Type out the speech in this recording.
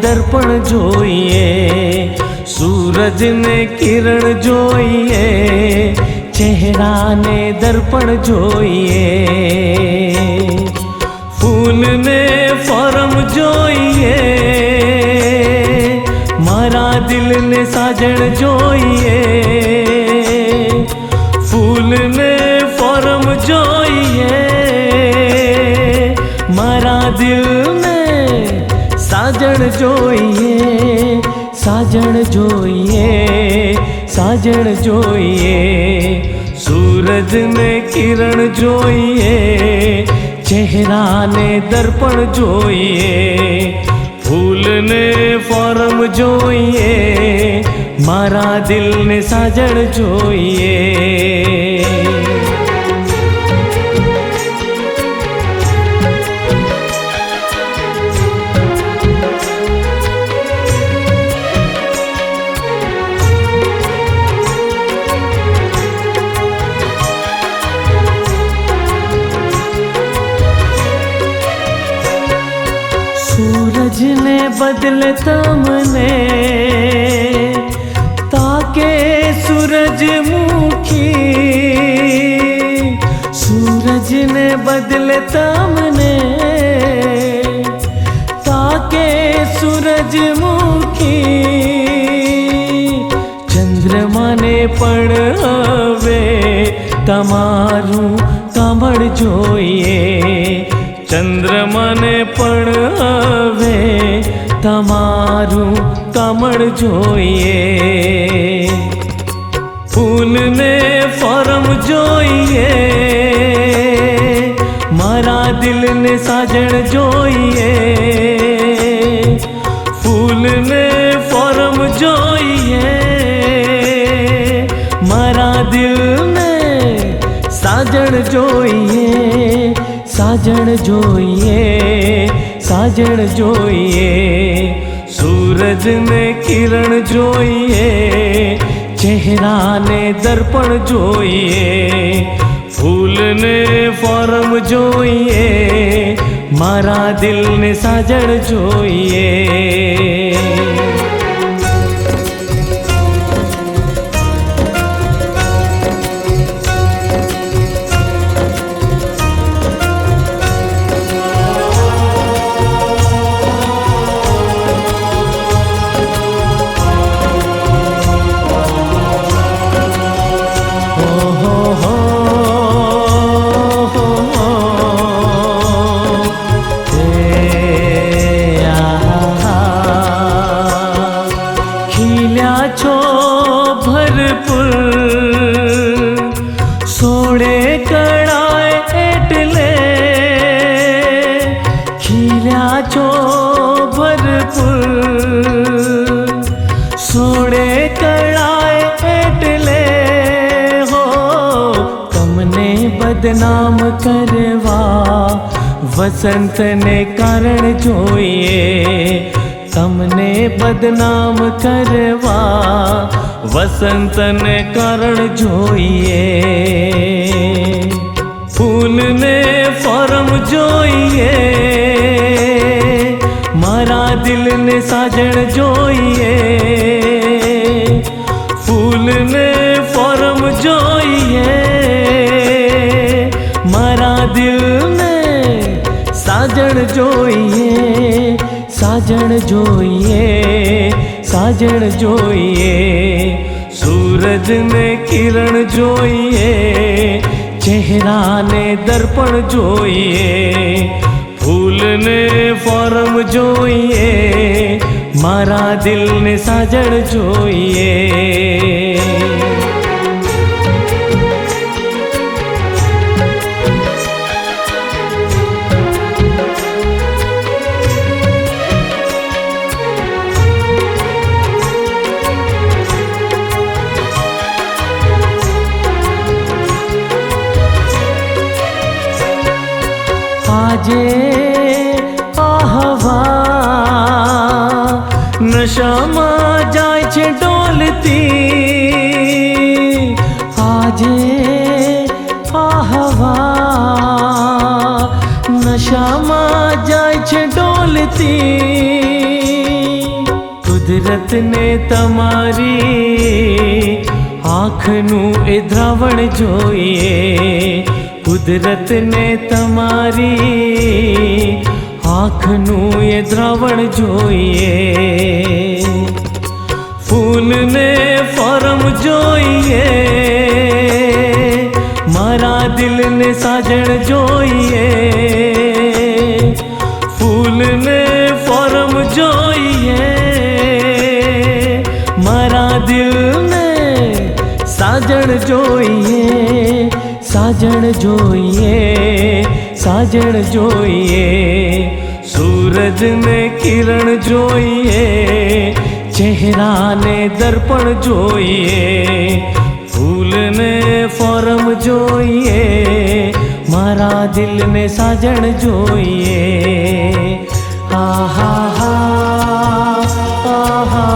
દર્પણ જોઈએ, સૂરજને કિરણ જોઈએ, ચહેરાને દર્પણ જોઈએ, ફૂલને ફોરમ જોઈએ, મારા દિલને સાજણ જોઈએ, ફૂલને ફોરમ જોઈએ, મારા દિલને સાજણ જોઈએ, સાજણ જોઈએ, સાજણ જોઈએ, સૂરજને કિરણ જોઈએ, ચહેરાને દર્પણ જોઈએ, ફૂલને ફોરમ જોઈએ, મારા દિલને સાજણ જોઈએ। सूरजने बदले तमने ताके सूरजमुखी, सूरजने बदले तमने ताके सूरजमुखी, चंद्रमाने पण हवे तमारू कमळ जोईए, चंद्रमाने पण हवे तमारू कमळ जोईए, फूलने फॉरम जोईए, मारा दिलने साजण जोईए, फूलने फॉरम जोईए, मारा दिलने साजण जोईए, साजण जोईए, साजण जोईए, सूरजने किरण जोईए, चेहराने दर्पण जोईए, फूलने फॉरम जोईए, मारा दिलने साजण जोईए। सोड़े कड़ाए एटले खील्या छो भरपूर, सोड़े कड़ाए एटले हो तमने बदनाम करवा वसंत ने कारण जोईए, तमने बदनाम करवा वसंत ने कारण जोईए, फूलने फॉरम जोईए, मारा दिलने साजण जोईए, फूलने फॉरम जोईए, मारा दिलने साजण जोईए, साजण जोईए, साजण जोईए, सूरजने किरण जोईए, चेहराने दर्पण जोईए, फूलने फॉरम जोईए, मारा दिलने साजण जोईए। आजे आहवा नशाમાં જાય છે ડોલતી, આજે आहवा નશામાં જાય છે ડોલતી, કુદરતને તમારી આંખનું એ દ્રાવણ જોઈએ, કુદરતને તમારી આંખનું એ દ્રાવણ જોઈએ, ફૂલને ફોરમ જોઈએ, મારા દિલને સાજણ જોઈએ, ફૂલને ફોરમ જોઈએ, મારા દિલને સાજણ જોઈએ, સાજણ જોઈએ, સાજણ જોઈએ, સૂરજને કિરણ જોઈએ, ચહેરાને દર્પણ જોઈએ, ફૂલને ફોરમ જોઈએ, મારા દિલને સાજણ જોઈએ. આહા, આહા, આહા.